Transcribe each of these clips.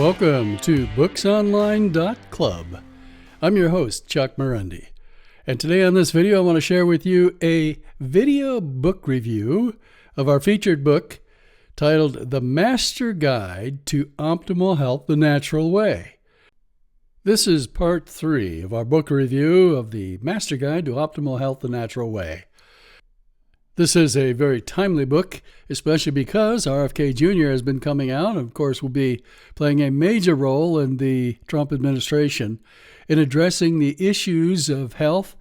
Welcome to booksonline.club. I'm your host, Chuck Marundi. And today on this video, I want to share with you a video book review of our featured book titled The Master Guide to Optimal Health the Natural Way. This is part 3 of our book review of The Master Guide to Optimal Health the Natural Way. This is a very timely book, especially because RFK Jr. has been coming out and, of course, will be playing a major role in the Trump administration in addressing the issues of health,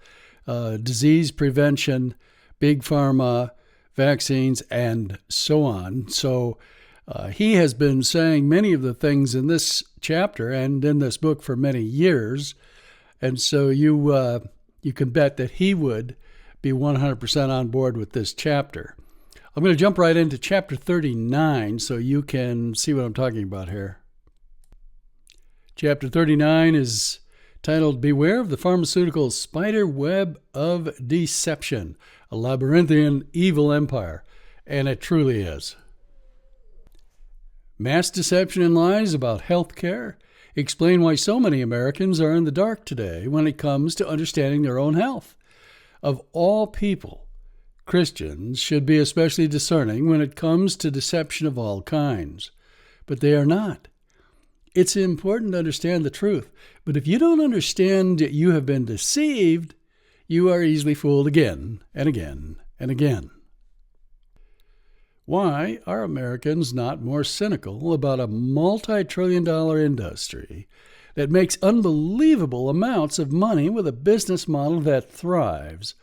disease prevention, big pharma, vaccines, and so on. So he has been saying many of the things in this chapter and in this book for many years. And so you can bet that he would be 100% on board with this chapter. I'm going to jump right into chapter 39 so you can see what I'm talking about here. Chapter 39 is titled Beware of the Pharmaceutical Spider Web of Deception, a Labyrinthian Evil Empire. And it truly is. Mass deception and lies about health care explain why so many Americans are in the dark today when it comes to understanding their own health. Of all people, Christians should be especially discerning when it comes to deception of all kinds. But they are not. It's important to understand the truth. But if you don't understand that you have been deceived, you are easily fooled again and again and again. Why are Americans not more cynical about a multi-trillion-dollar industry that makes unbelievable amounts of money with a business model that thrives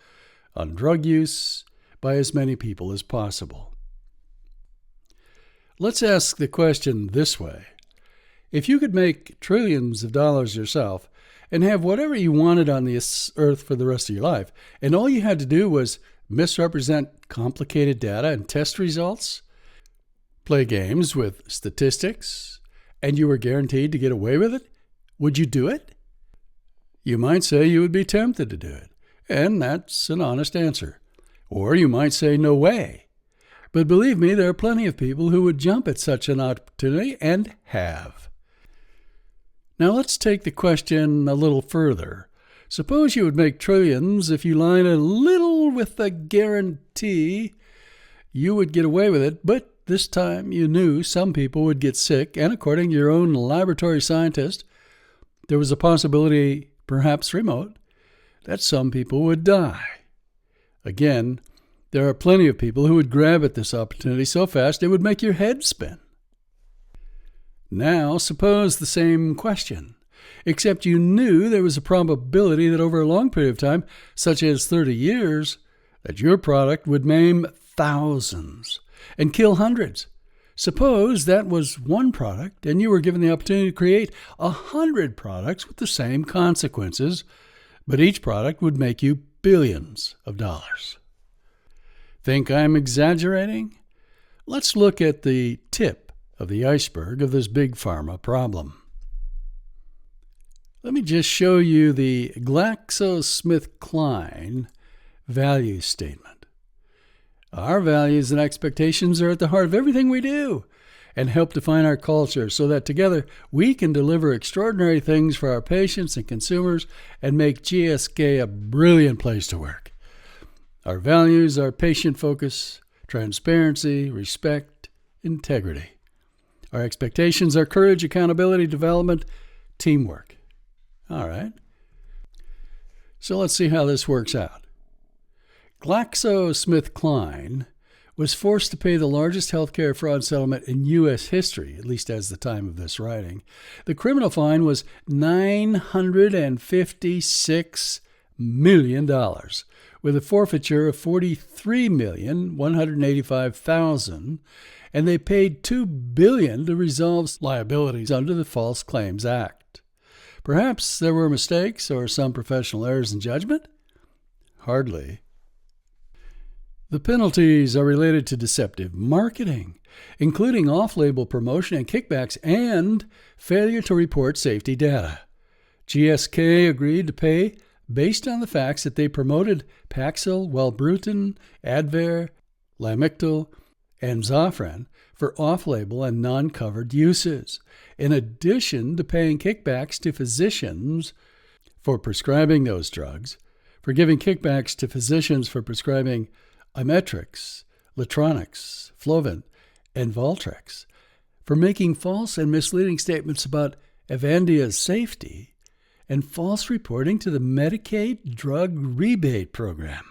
on drug use by as many people as possible? Let's ask the question this way. If you could make trillions of dollars yourself and have whatever you wanted on this earth for the rest of your life, and all you had to do was misrepresent complicated data and test results, play games with statistics, and you were guaranteed to get away with it, would you do it? You might say you would be tempted to do it, and that's an honest answer. Or you might say no way. But believe me, there are plenty of people who would jump at such an opportunity and have. Now let's take the question a little further. Suppose you would make trillions if you lied a little with the guarantee you would get away with it, but this time you knew some people would get sick, and according to your own laboratory scientist, there was a possibility, perhaps remote, that some people would die. Again, there are plenty of people who would grab at this opportunity so fast it would make your head spin. Now, suppose the same question, except you knew there was a probability that over a long period of time, such as 30 years, that your product would maim thousands and kill hundreds. Suppose that was one product and you were given the opportunity to create 100 products with the same consequences, but each product would make you billions of dollars. Think I'm exaggerating? Let's look at the tip of the iceberg of this big pharma problem. Let me just show you the GlaxoSmithKline value statement. Our values and expectations are at the heart of everything we do and help define our culture so that together we can deliver extraordinary things for our patients and consumers and make GSK a brilliant place to work. Our values are patient focus, transparency, respect, integrity. Our expectations are courage, accountability, development, teamwork. All right. So let's see how this works out. GlaxoSmithKline was forced to pay the largest healthcare fraud settlement in U.S. history, at least as the time of this writing. The criminal fine was $956 million, with a forfeiture of $43,185,000, and they paid $2 billion to resolve liabilities under the False Claims Act. Perhaps there were mistakes or some professional errors in judgment? Hardly. The penalties are related to deceptive marketing, including off-label promotion and kickbacks and failure to report safety data. GSK agreed to pay based on the facts that they promoted Paxil, Wellbutrin, Advair, Lamictal, and Zofran for off-label and non-covered uses, in addition to paying kickbacks to physicians for prescribing those drugs, for giving kickbacks to physicians for prescribing Imetrix, Litronix, Flovent, and Valtrex, for making false and misleading statements about Evandia's safety, and false reporting to the Medicaid drug rebate program.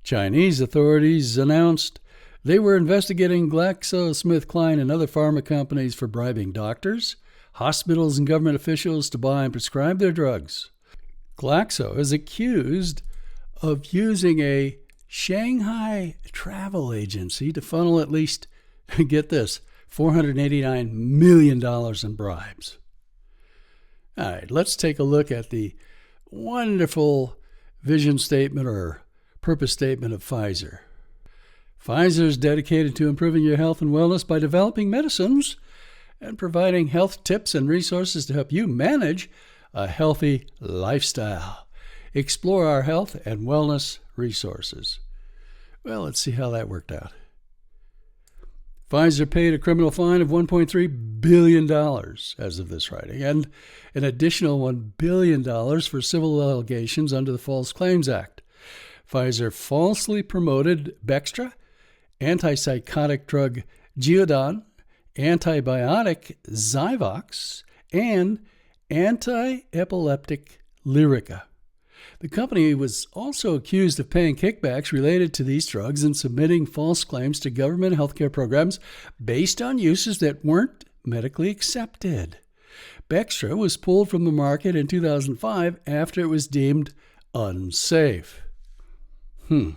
Chinese authorities announced they were investigating GlaxoSmithKline and other pharma companies for bribing doctors, hospitals, and government officials to buy and prescribe their drugs. Glaxo is accused of using a Shanghai travel agency to funnel at least, get this, $489 million in bribes. All right, let's take a look at the wonderful vision statement or purpose statement of Pfizer. Pfizer is dedicated to improving your health and wellness by developing medicines and providing health tips and resources to help you manage a healthy lifestyle. Explore our health and wellness resources. Well, let's see how that worked out. Pfizer paid a criminal fine of $1.3 billion as of this writing, and an additional $1 billion for civil allegations under the False Claims Act. Pfizer falsely promoted Bextra, antipsychotic drug Geodon, antibiotic Zyvox, and anti-epileptic Lyrica. The company was also accused of paying kickbacks related to these drugs and submitting false claims to government healthcare programs based on uses that weren't medically accepted. Bextra was pulled from the market in 2005 after it was deemed unsafe. Well,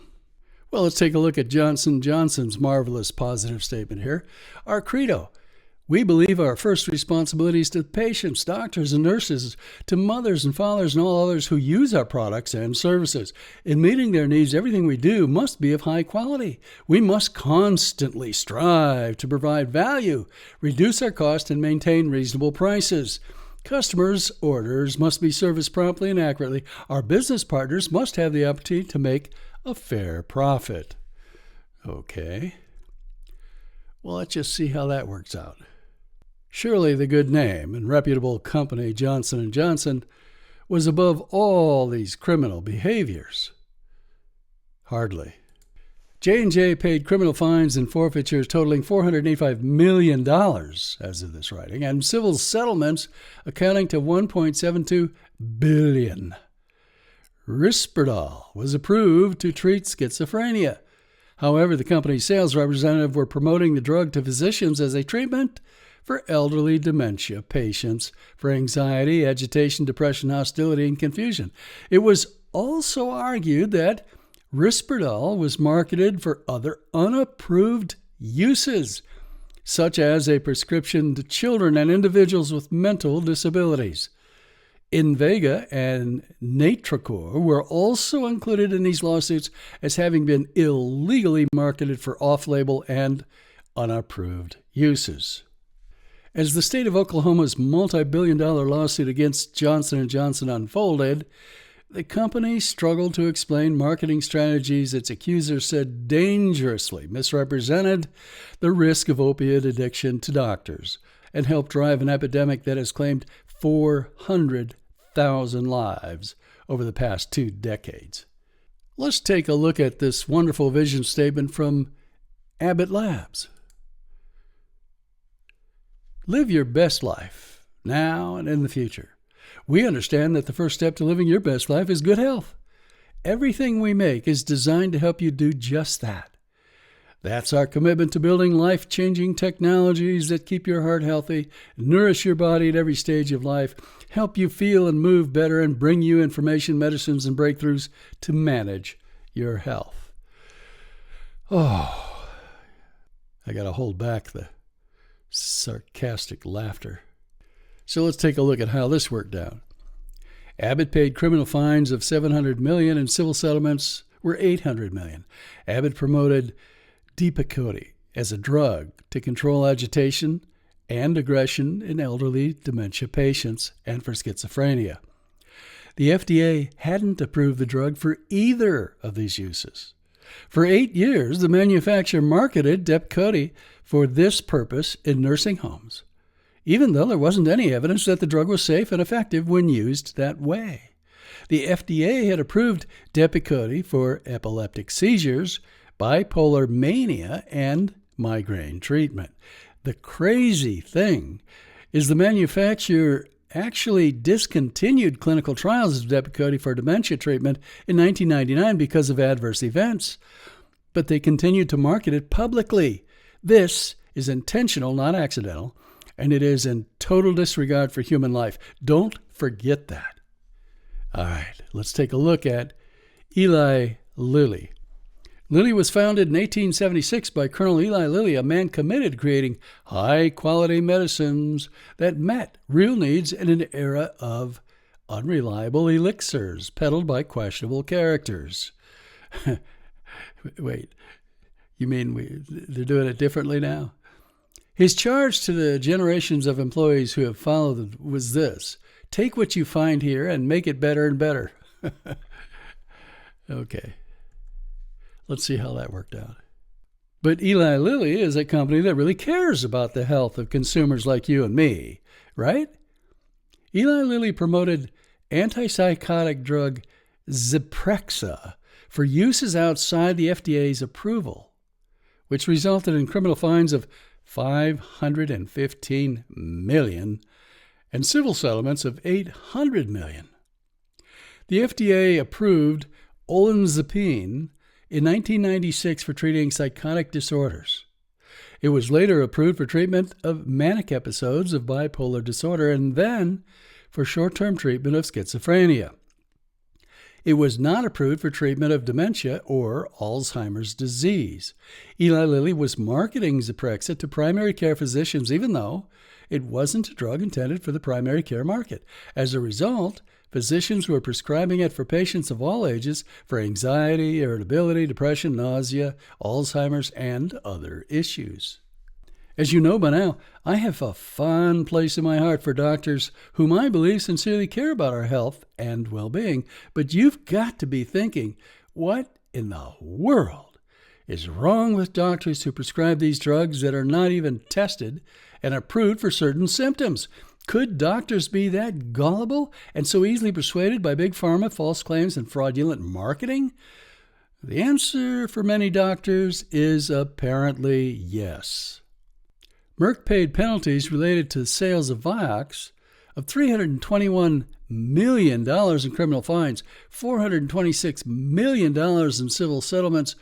let's take a look at Johnson & Johnson's marvelous positive statement here. Our credo: we believe our first responsibility is to patients, doctors, and nurses, to mothers and fathers and all others who use our products and services. In meeting their needs, everything we do must be of high quality. We must constantly strive to provide value, reduce our cost, and maintain reasonable prices. Customers' orders must be serviced promptly and accurately. Our business partners must have the opportunity to make a fair profit. Okay. Well, let's just see how that works out. Surely the good name and reputable company Johnson & Johnson was above all these criminal behaviors. Hardly. J&J paid criminal fines and forfeitures totaling $485 million as of this writing, and civil settlements accounting to $1.72 billion. Risperdal was approved to treat schizophrenia. However, the company's sales representative were promoting the drug to physicians as a treatment for elderly dementia patients for anxiety, agitation, depression, hostility, and confusion. It was also argued that Risperdal was marketed for other unapproved uses, such as a prescription to children and individuals with mental disabilities. Invega and Natracor were also included in these lawsuits as having been illegally marketed for off-label and unapproved uses. As the state of Oklahoma's multi-billion-dollar lawsuit against Johnson & Johnson unfolded, the company struggled to explain marketing strategies its accusers said dangerously misrepresented the risk of opioid addiction to doctors and helped drive an epidemic that has claimed 400,000 lives over the past 2 decades. Let's take a look at this wonderful vision statement from Abbott Labs. Live your best life, now and in the future. We understand that the first step to living your best life is good health. Everything we make is designed to help you do just that. That's our commitment to building life-changing technologies that keep your heart healthy, nourish your body at every stage of life, help you feel and move better, and bring you information, medicines, and breakthroughs to manage your health. Oh, I got to hold back the sarcastic laughter. So let's take a look at how this worked out. Abbott paid criminal fines of $700 million and civil settlements were $800 million. Abbott promoted Depakote as a drug to control agitation and aggression in elderly dementia patients and for schizophrenia. The FDA hadn't approved the drug for either of these uses. For 8 years, the manufacturer marketed Depakote for this purpose in nursing homes, even though there wasn't any evidence that the drug was safe and effective when used that way. The FDA had approved Depakote for epileptic seizures, bipolar mania, and migraine treatment. The crazy thing is the manufacturer actually discontinued clinical trials of Depakote for dementia treatment in 1999 because of adverse events, but they continued to market it publicly. This is intentional, not accidental, and it is in total disregard for human life. Don't forget that. All right, let's take a look at Eli Lilly. Lilly was founded in 1876 by Colonel Eli Lilly, a man committed to creating high-quality medicines that met real needs in an era of unreliable elixirs peddled by questionable characters. Wait, you mean they're doing it differently now? His charge to the generations of employees who have followed was this: take what you find here and make it better and better. Okay. Let's see how that worked out. But Eli Lilly is a company that really cares about the health of consumers like you and me, right? Eli Lilly promoted antipsychotic drug Zyprexa for uses outside the FDA's approval, which resulted in criminal fines of $515 million and civil settlements of $800 million. The FDA approved olanzapine in 1996 for treating psychotic disorders. It was later approved for treatment of manic episodes of bipolar disorder and then for short-term treatment of schizophrenia. It was not approved for treatment of dementia or Alzheimer's disease. Eli Lilly was marketing Zyprexa to primary care physicians even though it wasn't a drug intended for the primary care market. As a result, physicians were prescribing it for patients of all ages for anxiety, irritability, depression, nausea, Alzheimer's, and other issues. As you know by now, I have a fond place in my heart for doctors whom I believe sincerely care about our health and well-being, but you've got to be thinking, what in the world is wrong with doctors who prescribe these drugs that are not even tested and approved for certain symptoms? Could doctors be that gullible and so easily persuaded by big pharma, false claims, and fraudulent marketing? The answer for many doctors is apparently yes. Merck paid penalties related to sales of Vioxx of $321 million in criminal fines, $426 million in civil settlements,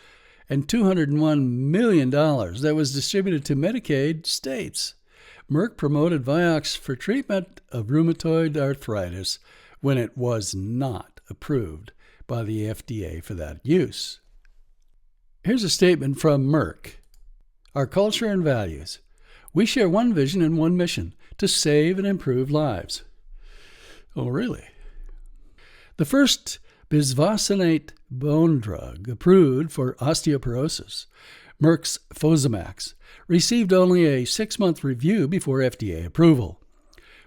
and $201 million that was distributed to Medicaid states. Merck promoted Vioxx for treatment of rheumatoid arthritis when it was not approved by the FDA for that use. Here's a statement from Merck. Our culture and values. We share one vision and one mission, to save and improve lives. Oh, really? The first bisphosphonate bone drug approved for osteoporosis, Merck's Fosamax, received only a 6-month review before FDA approval.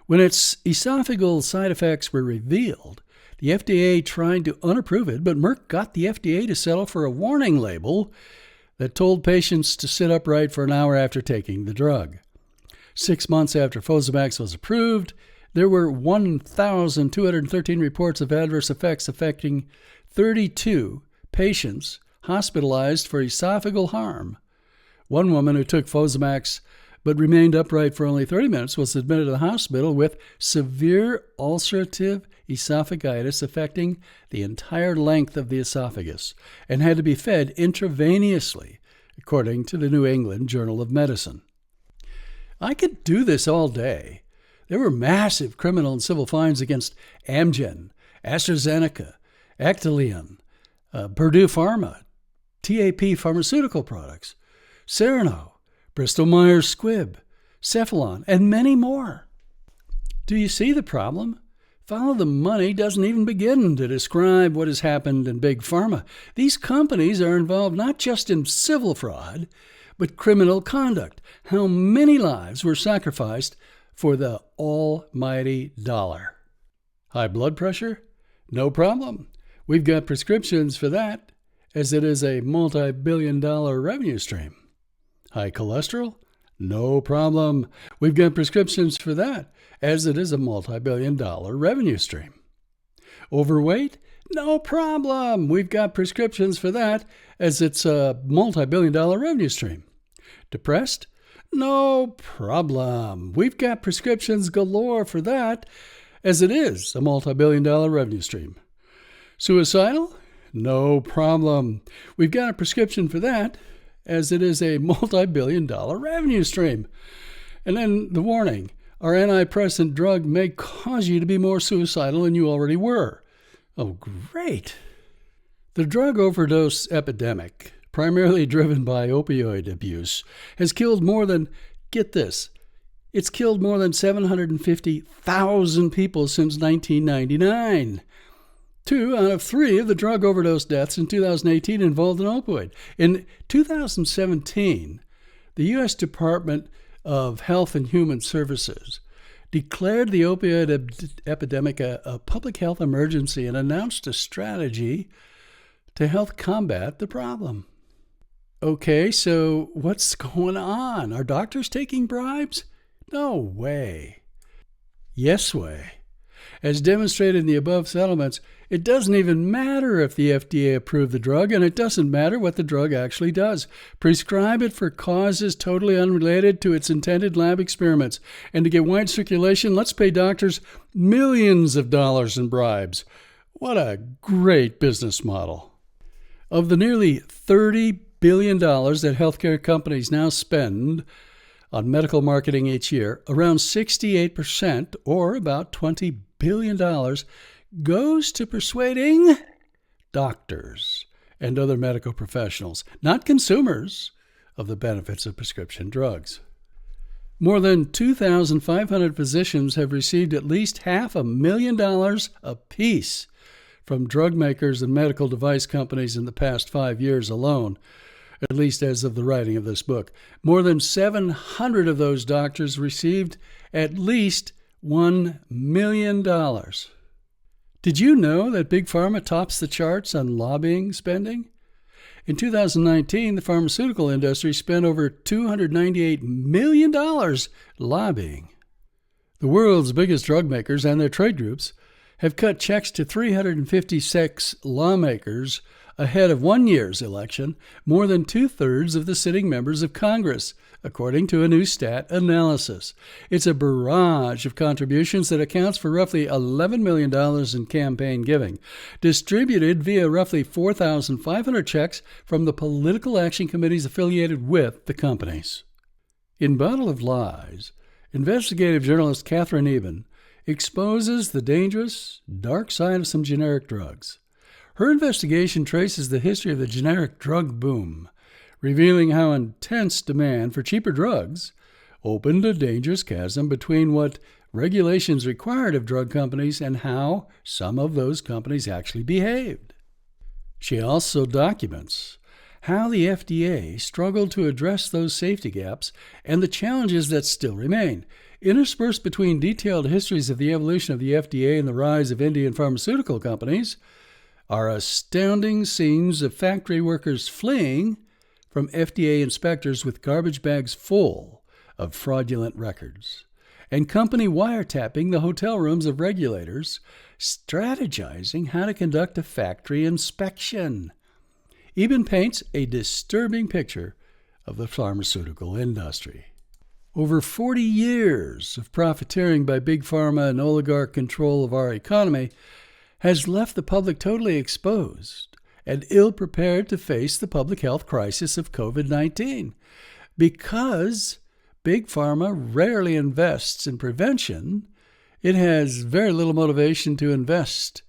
When its esophageal side effects were revealed, the FDA tried to unapprove it, but Merck got the FDA to settle for a warning label that told patients to sit upright for an hour after taking the drug. 6 months after Fosamax was approved, there were 1,213 reports of adverse effects affecting 32 patients hospitalized for esophageal harm. One woman who took Fosamax but remained upright for only 30 minutes was admitted to the hospital with severe ulcerative esophagitis affecting the entire length of the esophagus and had to be fed intravenously, according to the New England Journal of Medicine. I could do this all day. There were massive criminal and civil fines against Amgen, AstraZeneca, Actelion, Purdue Pharma, TAP Pharmaceutical Products, Cerno, Bristol-Myers Squibb, Cephalon, and many more. Do you see the problem? Follow the money doesn't even begin to describe what has happened in big pharma. These companies are involved not just in civil fraud, but criminal conduct. How many lives were sacrificed for the almighty dollar? High blood pressure? No problem. We've got prescriptions for that. as it is a multi-billion-dollar revenue stream. High cholesterol? No problem. We've got prescriptions for that, as it is a multi-billion-dollar revenue stream. Overweight? No problem. We've got prescriptions for that, as it's a multi-billion-dollar revenue stream. Depressed? No problem. We've got prescriptions galore for that, as it is a multi-billion-dollar revenue stream. Suicidal? No problem. We've got a prescription for that, as it is a multi-billion-dollar revenue stream. And then the warning, our antidepressant drug may cause you to be more suicidal than you already were. Oh, great. The drug overdose epidemic, primarily driven by opioid abuse, has killed more than, get this, it's killed more than 750,000 people since 1999. 2 out of 3 of the drug overdose deaths in 2018 involved an opioid. In 2017, the U.S. Department of Health and Human Services declared the opioid epidemic a public health emergency and announced a strategy to help combat the problem. Okay, so what's going on? Are doctors taking bribes? No way. Yes way. As demonstrated in the above settlements, it doesn't even matter if the FDA approved the drug, and it doesn't matter what the drug actually does. Prescribe it for causes totally unrelated to its intended lab experiments. And to get wide circulation, let's pay doctors millions of dollars in bribes. What a great business model. Of the nearly $30 billion that healthcare companies now spend on medical marketing each year, around 68%, or about $20 billion, goes to persuading doctors and other medical professionals, not consumers, of the benefits of prescription drugs. More than 2,500 physicians have received at least $500,000 apiece from drug makers and medical device companies in the past 5 years alone, at least as of the writing of this book. More than 700 of those doctors received at least $1 million. Did you know that Big Pharma tops the charts on lobbying spending? In 2019, the pharmaceutical industry spent over $298 million lobbying. The world's biggest drug makers and their trade groups have cut checks to 356 lawmakers ahead of one year's election, more than 2/3 of the sitting members of Congress, according to a new stat analysis. It's a barrage of contributions that accounts for roughly $11 million in campaign giving, distributed via roughly 4,500 checks from the political action committees affiliated with the companies. In Bottle of Lies, investigative journalist Catherine Eben exposes the dangerous, dark side of some generic drugs. Her investigation traces the history of the generic drug boom, revealing how intense demand for cheaper drugs opened a dangerous chasm between what regulations required of drug companies and how some of those companies actually behaved. She also documents how the FDA struggled to address those safety gaps and the challenges that still remain. Interspersed between detailed histories of the evolution of the FDA and the rise of Indian pharmaceutical companies are astounding scenes of factory workers fleeing from FDA inspectors with garbage bags full of fraudulent records, and company wiretapping the hotel rooms of regulators, strategizing how to conduct a factory inspection. Eben paints a disturbing picture of the pharmaceutical industry. Over 40 years of profiteering by Big Pharma and oligarch control of our economy has left the public totally exposed and ill-prepared to face the public health crisis of COVID-19. Because Big Pharma rarely invests in prevention, it has very little motivation to invest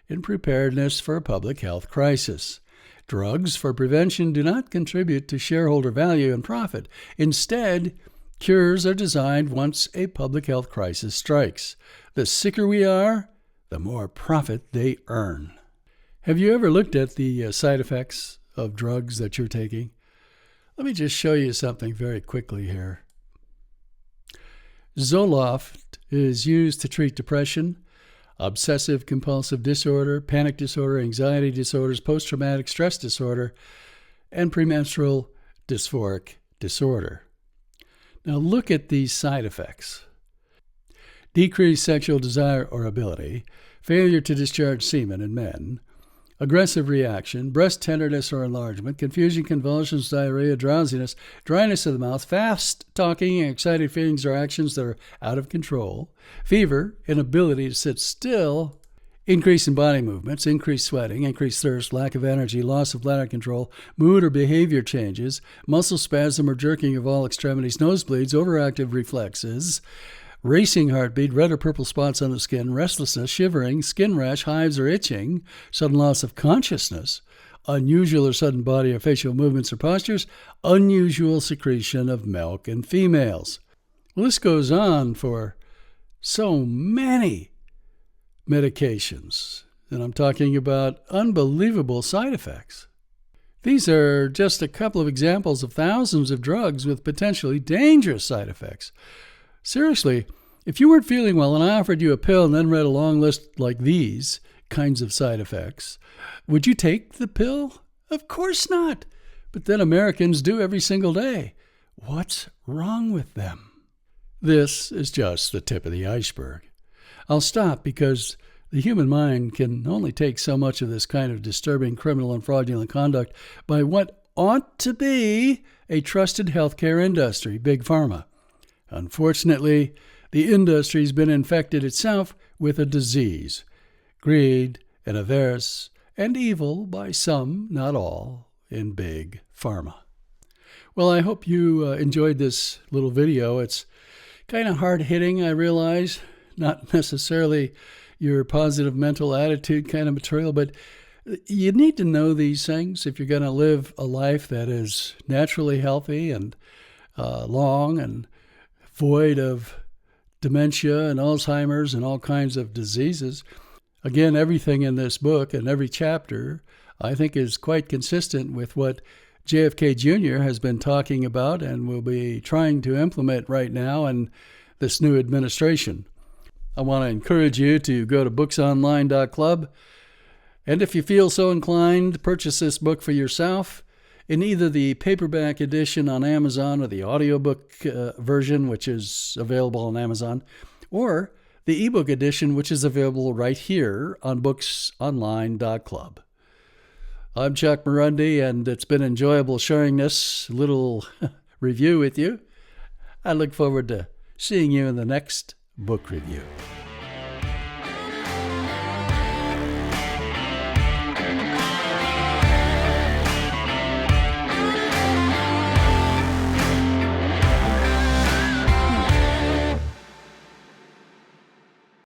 in preparedness for a public health crisis. Drugs for prevention do not contribute to shareholder value and profit. Instead, cures are designed once a public health crisis strikes. The sicker we are, the more profit they earn. Have you ever looked at the side effects of drugs that you're taking? Let me just show you something very quickly here. Zoloft is used to treat depression. obsessive compulsive disorder, panic disorder, anxiety disorders, post-traumatic stress disorder, and premenstrual dysphoric disorder. Now look at these side effects. Decreased sexual desire or ability, failure to discharge semen in men, aggressive reaction, breast tenderness or enlargement, confusion, convulsions, diarrhea, drowsiness, dryness of the mouth, fast talking, and excited feelings or actions that are out of control, fever, inability to sit still, increase in body movements, increased sweating, increased thirst, lack of energy, loss of bladder control, mood or behavior changes, muscle spasm or jerking of all extremities, nosebleeds, overactive reflexes, racing heartbeat, red or purple spots on the skin, restlessness, shivering, skin rash, hives or itching, sudden loss of consciousness, unusual or sudden body or facial movements or postures, unusual secretion of milk in females. Well, this goes on for so many medications, and I'm talking about unbelievable side effects. These are just a couple of examples of thousands of drugs with potentially dangerous side effects. Seriously, if you weren't feeling well and I offered you a pill and then read a long list like these kinds of side effects, would you take the pill? Of course not. But then Americans do every single day. What's wrong with them? This is just the tip of the iceberg. I'll stop because the human mind can only take so much of this kind of disturbing criminal and fraudulent conduct by what ought to be a trusted healthcare industry, Big Pharma. Unfortunately, the industry's been infected itself with a disease, greed and avarice and evil by some, not all, in Big Pharma. Well, I hope you enjoyed this little video. It's kind of hard-hitting, I realize, not necessarily your positive mental attitude kind of material, but you need to know these things if you're going to live a life that is naturally healthy and long and void of dementia and Alzheimer's and all kinds of diseases. Again, everything in this book and every chapter, I think, is quite consistent with what JFK Jr. has been talking about and will be trying to implement right now in this new administration. I want to encourage you to go to booksonline.club, and if you feel so inclined, purchase this book for yourself in either the paperback edition on Amazon or the audiobook version, which is available on Amazon, or the ebook edition, which is available right here on booksonline.club. I'm Chuck Marundi, and it's been enjoyable sharing this little review with you. I look forward to seeing you in the next book review.